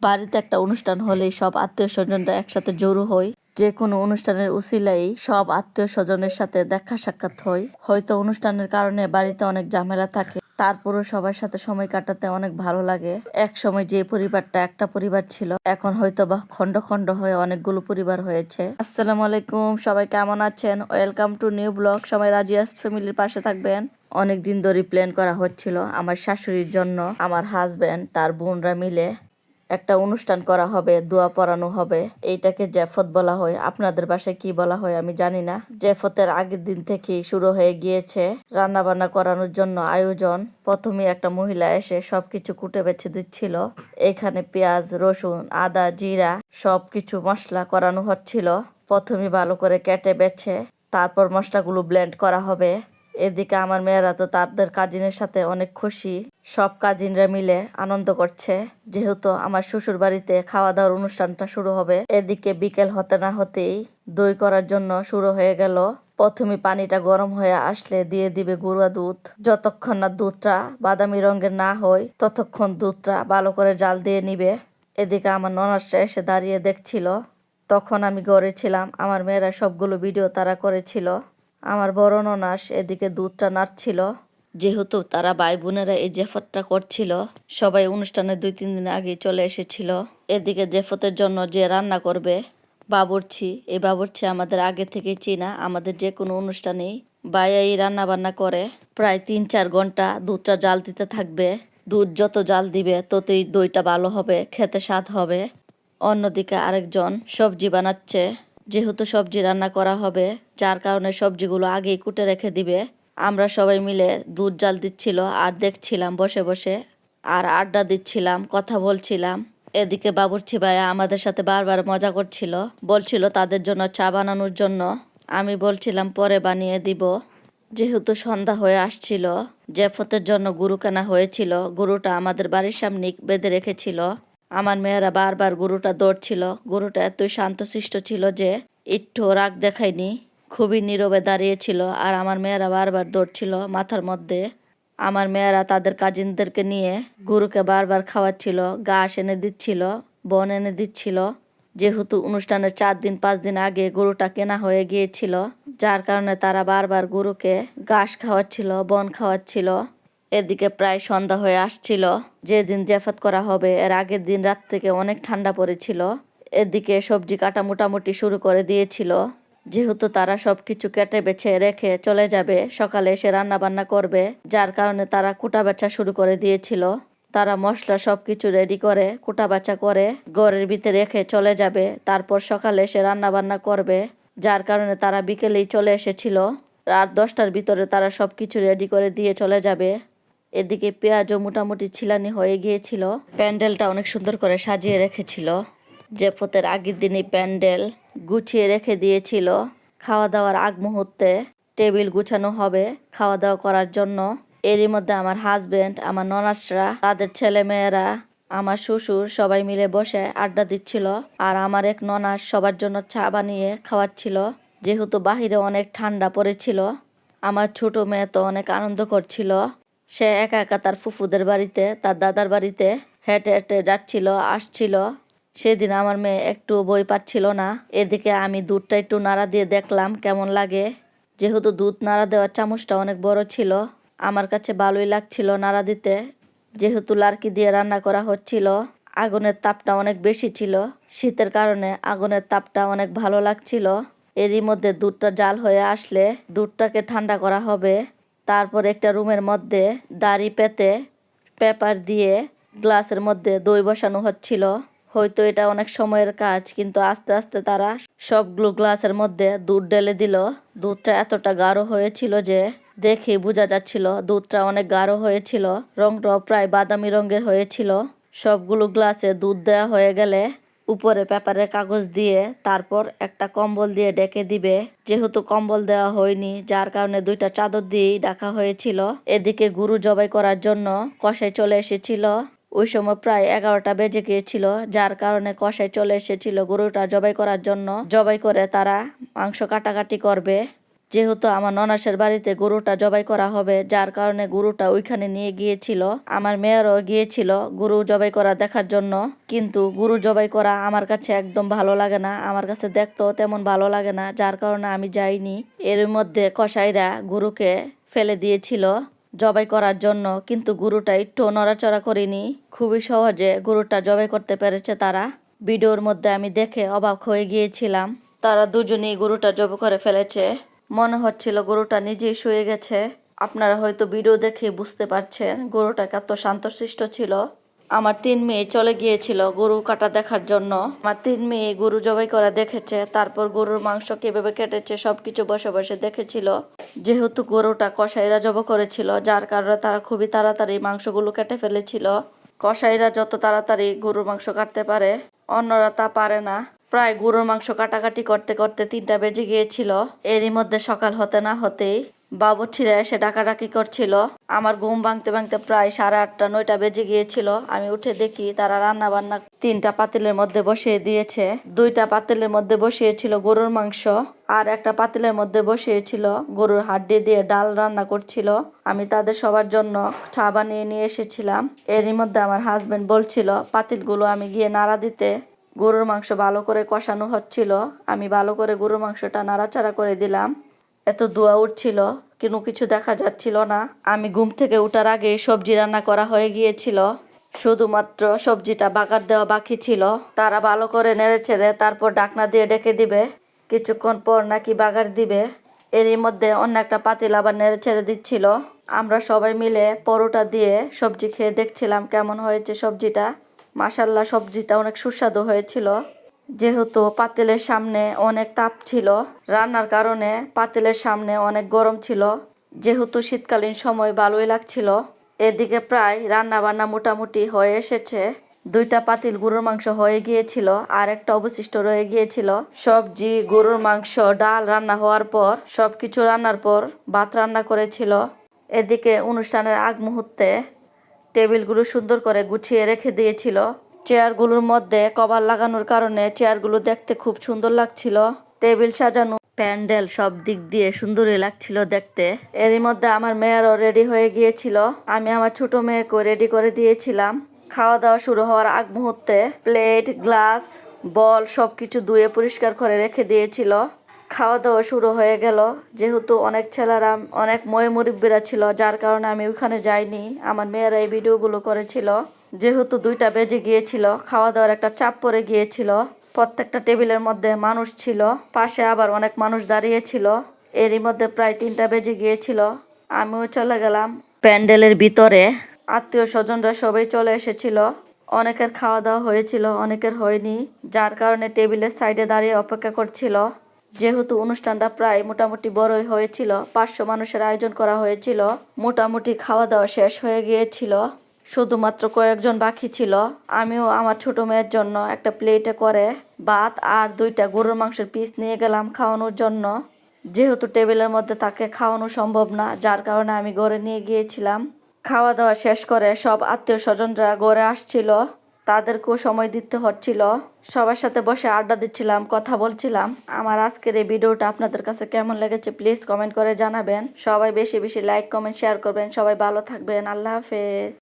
বাড়িতে একটা অনুষ্ঠান হলেই সব আত্মীয় স্বজনরা একসাথে জড়ো হয়। যে কোনো অনুষ্ঠানের উছিলাই সব আত্মীয় স্বজনের সাথে দেখা সাক্ষাৎ হয়। হয়তো অনুষ্ঠানের কারণে বাড়িতে অনেক ঝামেলা থাকে, তারপরও সবার সাথে সময় কাটাতে অনেক ভালো লাগে। এক সময় যে পরিবারটা একটা পরিবার ছিল, এখন হয়তো বা খন্ড খন্ড হয়ে অনেকগুলো পরিবার হয়েছে। আসসালামু আলাইকুম, সবাই কেমন আছেন? Welcome to new blog. সবাই রাজিয়াস ফ্যামিলির পাশে থাকবেন। অনেকদিন ধরে প্ল্যান করা হচ্ছিল আমার শাশুড়ির জন্য, আমার হাজবেন্ড তার বোনরা মিলে একটা অনুষ্ঠান করা হবে, দোয়া পড়ানো হবে। এইটাকে জেফত বলা হয়। আপনাদের বাসায় কি বলা হয় আমি জানি না। জেফতের আগের দিন থেকেই শুরু হয়ে গিয়েছে রান্না বান্না করানোর জন্য আয়োজন। প্রথমে একটা মহিলা এসে সবকিছু কুটে বেছে দিচ্ছিল। এখানে পেঁয়াজ, রসুন, আদা, জিরা সবকিছু মশলা করানো হচ্ছিল। প্রথমে ভালো করে কেটে বেছে তারপর মশলাগুলো ব্লেন্ড করা হবে। এদিকে আমার মেয়েরা তো তাদের কাজিনের সাথে অনেক খুশি। সব কাজিনরা মিলে আনন্দ করছে, যেহেতু আমার শ্বশুর বাড়িতে খাওয়া দাওয়ার অনুষ্ঠানটা শুরু হবে। এদিকে বিকেল হতে না হতেই দই করার জন্য শুরু হয়ে গেল। প্রথমে পানিটা গরম হয়ে আসলে দিয়ে দিবে গুঁড়া দুধ। যতক্ষণ না দুধটা বাদামি রঙের না হয় ততক্ষণ দুধটা ভালো করে জাল দিয়ে নিবে। এদিকে আমার ননাসটা এসে দাঁড়িয়ে দেখছিল। তখন আমি ঘরে ছিলাম। আমার মেয়েরা সবগুলো ভিডিও তারা করেছিল। আমার বড় ননাস এদিকে দুধটা নাড়ছিল। যেহেতু তারা ভাই বোনেরা এই জেফতটা করছিল, সবাই অনুষ্ঠানের 2-3 দিন আগে চলে এসেছিল। এদিকে জেফতের জন্য যে রান্না করবে বাবুর্চি, এই বাবুর্চি আমাদের আগে থেকে চিনা। আমাদের যে কোনো অনুষ্ঠানেই বাইয়াই রান্না বান্না করে। প্রায় 3-4 ঘন্টা দুধটা জাল দিতে থাকবে। দুধ যত জাল দিবে ততই দইটা ভালো হবে, খেতে স্বাদ হবে। অন্যদিকে আরেকজন সবজি বানাচ্ছে। যেহেতু সবজি রান্না করা হবে, যার কারণে সবজিগুলো আগেই কুটে রেখে দিবে। আমরা সবাই মিলে দুধ জাল দিচ্ছিল আর দেখছিলাম বসে বসে, আর আড্ডা দিচ্ছিলাম, কথা বলছিলাম। এদিকে বাবুর্চি ভাইয়া আমাদের সাথে বারবার মজা করছিল, বলছিল তাদের জন্য চা বানানোর জন্য। আমি বলছিলাম পরে বানিয়ে দিব। যেহেতু সন্ধ্যা হয়ে আসছিল, জেফতের জন্য গরু কেনা হয়েছিল। গরুটা আমাদের বাড়ির সামনে বেঁধে রেখেছিল। আমার মেয়েরা বারবার গরুটা দৌড়ছিল। গরুটা এতই শান্তশিষ্ট ছিল যে একটু রাগ দেখায়নি, খুবই নীরবে দাঁড়িয়েছিল। আর আমার মেয়েরা বারবার দৌড়ছিল মাথার মধ্যে। আমার মেয়েরা তাদের কাজিনদেরকে নিয়ে গরুকে বারবার খাওয়াচ্ছিল, ঘাস এনে দিচ্ছিল, বন এনে দিচ্ছিল। যেহেতু অনুষ্ঠানের 4-5 দিন আগে গরুটা কেনা হয়ে গিয়েছিল, যার কারণে তারা বারবার গরুকে ঘাস খাওয়াচ্ছিল, বন খাওয়াচ্ছিল। এদিকে প্রায় সন্ধ্যা হয়ে আসছিল। যেদিন জেফত করা হবে এর আগের দিন রাত থেকে অনেক ঠান্ডা পড়েছিল। এদিকে সবজি কাটা মোটামুটি শুরু করে দিয়েছিল। যেহেতু তারা সবকিছু কেটে বেছে রেখে চলে যাবে, সকালে এসে রান্না বান্না করবে, যার কারণে তারা কুটা বেচা শুরু করে দিয়েছিল। তারা মশলা সবকিছু রেডি করে কুটা বাচা করে ঘরের ভিতরে রেখে চলে যাবে। তারপর সকালে এসে রান্না বান্না করবে, যার কারণে তারা বিকেলেই চলে এসেছিল। রাত 10টার ভিতরে তারা সবকিছু রেডি করে দিয়ে চলে যাবে। এদিকে পেঁয়াজও মোটামুটি ছিলানি হয়ে গিয়েছিল। প্যান্ডেলটা অনেক সুন্দর করে সাজিয়ে রেখেছিল। জেফতের আগের দিনই প্যান্ডেল গুছিয়ে রেখে দিয়েছিল। খাওয়া দাওয়ার আগ মুহূর্তে টেবিল গুছানো হবে খাওয়া দাওয়া করার জন্য। এরই মধ্যে আমার হাজবেন্ড, আমার ননাসরা, তাদের ছেলে মেয়েরা, আমার শ্বশুর সবাই মিলে বসে আড্ডা দিচ্ছিল। আর আমার এক ননাস সবার জন্য চা বানিয়ে খাওয়াচ্ছিল। যেহেতু বাহিরে অনেক ঠান্ডা পড়েছিল, আমার ছোট মেয়ে তো অনেক আনন্দ করছিল। সে একা একা তার ফুফুদের বাড়িতে, তার দাদার বাড়িতে হেঁটে হেঁটে যাচ্ছিল, আসছিল। সেদিন আমার মেয়ে একটু বই পাচ্ছিল না। এদিকে আমি দুধটা একটু নাড়া দিয়ে দেখলাম কেমন লাগে। যেহেতু দুধ নাড়া দেওয়ার চামচটা অনেক বড় ছিল, আমার কাছে ভালোই লাগছিল নাড়া দিতে। যেহেতু লার্কি দিয়ে রান্না করা হচ্ছিল, আগুনের তাপটা অনেক বেশি ছিল। শীতের কারণে আগুনের তাপটা অনেক ভালো লাগছিল। এরই মধ্যে দুধটা জাল হয়ে আসলে দুধটাকে ঠান্ডা করা হবে। তারপর একটা রুমের মধ্যে দাড়ি পেতে পেপার দিয়ে গ্লাসের মধ্যে দই বসানো হচ্ছিল। হয়তো এটা অনেক সময়ের কাজ, কিন্তু আস্তে আস্তে তারা সবগুলো গ্লাসের মধ্যে দুধ ঢেলে দিল। দুধটা এতটা গাঢ় হয়েছিল যে দেখে বোঝা যাচ্ছিল দুধটা অনেক গাঢ় হয়েছিল। রংটাও প্রায় বাদামি রঙের হয়েছিল। সবগুলো গ্লাসে দুধ দেওয়া হয়ে গেলে উপরে পেপারের কাগজ দিয়ে তারপর একটা কম্বল দিয়ে ঢেকে দিবে। যেহেতু কম্বল দেওয়া হয়নি, যার কারণে 2টা চাদর দিয়েই ঢাকা হয়েছিল। এদিকে গরু জবাই করার জন্য কসাই চলে এসেছিল। ওই সময় প্রায় 11টা বেজে গিয়েছিল, যার কারণে কসাই চলে এসেছিল গরুটা জবাই করার জন্য। জবাই করে তারা মাংস কাটাকাটি করবে। যেহেতু আমার ননাসের বাড়িতে গরুটা জবাই করা হবে, যার কারণে গরুটা ওইখানে নিয়ে গিয়েছিল। আমার মেয়েরও গিয়েছিল গরু জবাই করা দেখার জন্য, কিন্তু গরু জবাই করা আমার কাছে একদম ভালো লাগে না, আমার কাছে দেখতেও তেমন ভালো লাগে না, যার কারণে আমি যাইনি। এর মধ্যে কসাইরা গরুকে ফেলে দিয়েছিল জবাই করার জন্য, কিন্তু গরুটা একটু নড়াচড়া করেনি। খুবই সহজে গরুটা জবাই করতে পেরেছে তারা। ভিডিওর মধ্যে আমি দেখে অবাক হয়ে গিয়েছিলাম। তারা দুজনেই গরুটা জবাই করে ফেলেছে। মনে হচ্ছিল গরুটা নিজেই শুয়ে গেছে। আপনারা হয়তো ভিডিও দেখে বুঝতে পারছেন গরুটা কত শান্তশিষ্ট ছিল। আমার 3 মেয়ে চলে গিয়েছিল গরু কাটা দেখার জন্য। আমার 3 মেয়ে গরু জবাই করা দেখেছে, তারপর গরুর মাংস কিভাবে কেটেছে সবকিছু বসে বসে দেখেছিল। যেহেতু গরুটা কসাইরা জবাই করেছিল, যার কারণে তারা খুবই তাড়াতাড়ি মাংসগুলো কেটে ফেলেছিল। কসাইরা যত তাড়াতাড়ি গরুর মাংস কাটতে পারে, অন্যরা তা পারে না। প্রায় গরুর মাংস কাটাকাটি করতে করতে 3টা বেজে গিয়েছিল। এরই মধ্যে সকাল হতে না হতেই বাবুর্চিরা এসে ডাকাডাকি করছিল। আমার ঘুম ভাঙতে ভাঙতে প্রায় 8:30 9টা বেজে গিয়েছিল। আমি উঠে দেখি তারা রান্না বান্না 3টা পাতিলের মধ্যে বসিয়ে দিয়েছে। 2টা পাতিলের মধ্যে বসিয়েছিল গরুর মাংস, আর একটা পাতিলের মধ্যে বসিয়েছিল গরুর হাড্ডি দিয়ে ডাল রান্না করছিল। আমি তাদের সবার জন্য চা বানিয়ে নিয়ে এসেছিলাম। এরই মধ্যে আমার হাজবেন্ড বলছিল পাতিলগুলো আমি গিয়ে নাড়া দিতে। গরুর মাংস ভালো করে কষানো হচ্ছিল, আমি ভালো করে গরুর মাংসটা নাড়াচাড়া করে দিলাম। এত ধোঁয়া উঠছিল, কিন্তু কিছু দেখা যাচ্ছিল না। আমি ঘুম থেকে উঠার আগে সবজি রান্না করা হয়ে গিয়েছিল, শুধুমাত্র সবজিটা বাগার দেওয়া বাকি ছিল। তারা ভালো করে নেড়েচেড়ে তারপর ঢাকনা দিয়ে ঢেকে দিবে, কিছুক্ষণ পর নাকি বাগার দিবে। এরই মধ্যে অন্য একটা পাতিল আবার নেড়েচেড়ে দিচ্ছিল। আমরা সবাই মিলে পরোটা দিয়ে সবজি খেয়ে দেখছিলাম কেমন হয়েছে সবজিটা। মাশাল্লাহ, সবজিটা অনেক সুস্বাদু হয়েছিল। যেহেতু পাতিলের সামনে অনেক তাপ ছিল, রান্নার কারণে পাতিলের সামনে অনেক গরম ছিল। যেহেতু শীতকালীন সময় ভালোই লাগছিল। এদিকে প্রায় রান্না বান্না মোটামুটি হয়ে এসেছে। 2টা পাতিল গরুর মাংস হয়ে গিয়েছিল, আর একটা অবশিষ্ট রয়ে গিয়েছিল। সবজি, গরুর মাংস, ডাল রান্না হওয়ার পর, সবকিছু রান্নার পর ভাত রান্না করেছিল। এদিকে অনুষ্ঠানের আগ মুহূর্তে টেবিলগুলো সুন্দর করে গুছিয়ে রেখে দিয়েছিল। চেয়ারগুলোর মধ্যে কভার লাগানোর কারণে চেয়ারগুলো দেখতে খুব সুন্দর লাগছিল। টেবিল সাজানো, প্যান্ডেল সব দিক দিয়ে সুন্দরই লাগছিল দেখতে। এরই মধ্যে আমার মেয়েরও রেডি হয়ে গিয়েছিল। আমি আমার ছোট মেয়েকেও রেডি করে দিয়েছিলাম। খাওয়া দাওয়া শুরু হওয়ার আগ মুহূর্তে প্লেট, গ্লাস, বল সবকিছু ধুয়ে পরিষ্কার করে রেখে দিয়েছিল। খাওয়া দাওয়া শুরু হয়ে গেল। যেহেতু অনেক ছেলেরা, অনেক মুরব্বীরা ছিল, যার কারণে আমি ওখানে যাইনি। আমার মেয়েরা এই ভিডিওগুলো করেছিল। যেহেতু 2টা বেজে গিয়েছিল, খাওয়া দাওয়ার একটা চাপ পড়ে গিয়েছিল। প্রত্যেকটা টেবিলের মধ্যে মানুষ ছিল, পাশে আবার অনেক মানুষ দাঁড়িয়ে ছিল। এরই মধ্যে প্রায় 3টা বেজে গিয়েছিল। আমিও চলে গেলাম প্যান্ডেলের ভিতরে। আত্মীয় স্বজনরা সবাই চলে এসেছিল। অনেকের খাওয়া দাওয়া হয়েছিল, অনেকের হয়নি, যার কারণে টেবিলের সাইডে দাঁড়িয়ে অপেক্ষা করছিল। যেহেতু অনুষ্ঠানটা প্রায় মোটামুটি বড়ই হয়েছিল, 500 মানুষের আয়োজন করা হয়েছিল, মোটামুটি খাওয়া দাওয়া শেষ হয়ে গিয়েছিল। শুধুমাত্র কয়েকজন বাকি ছিল। আমিও আমার ছোট মেয়ের জন্য একটা প্লেটে করে ভাত আর 2টা গরুর মাংসের পিস নিয়ে গেলাম খাওয়ানোর জন্য। যেহেতু টেবিলের মধ্যে তাকে খাওয়ানো সম্ভব না, যার কারণে আমি ঘরে নিয়ে গিয়েছিলাম। খাওয়া দাওয়া শেষ করে সব আত্মীয় স্বজনরা ঘরে আসছিল, তাদেরকেও সময় দিতে হচ্ছিল। সবার সাথে বসে আড্ডা দিচ্ছিলাম, কথা বলছিলাম। আমার আজকের এই ভিডিওটা আপনাদের কাছে কেমন লেগেছে প্লিজ কমেন্ট করে জানাবেন। সবাই বেশি বেশি লাইক, কমেন্ট, শেয়ার করবেন। সবাই ভালো থাকবেন। আল্লাহ হাফেজ।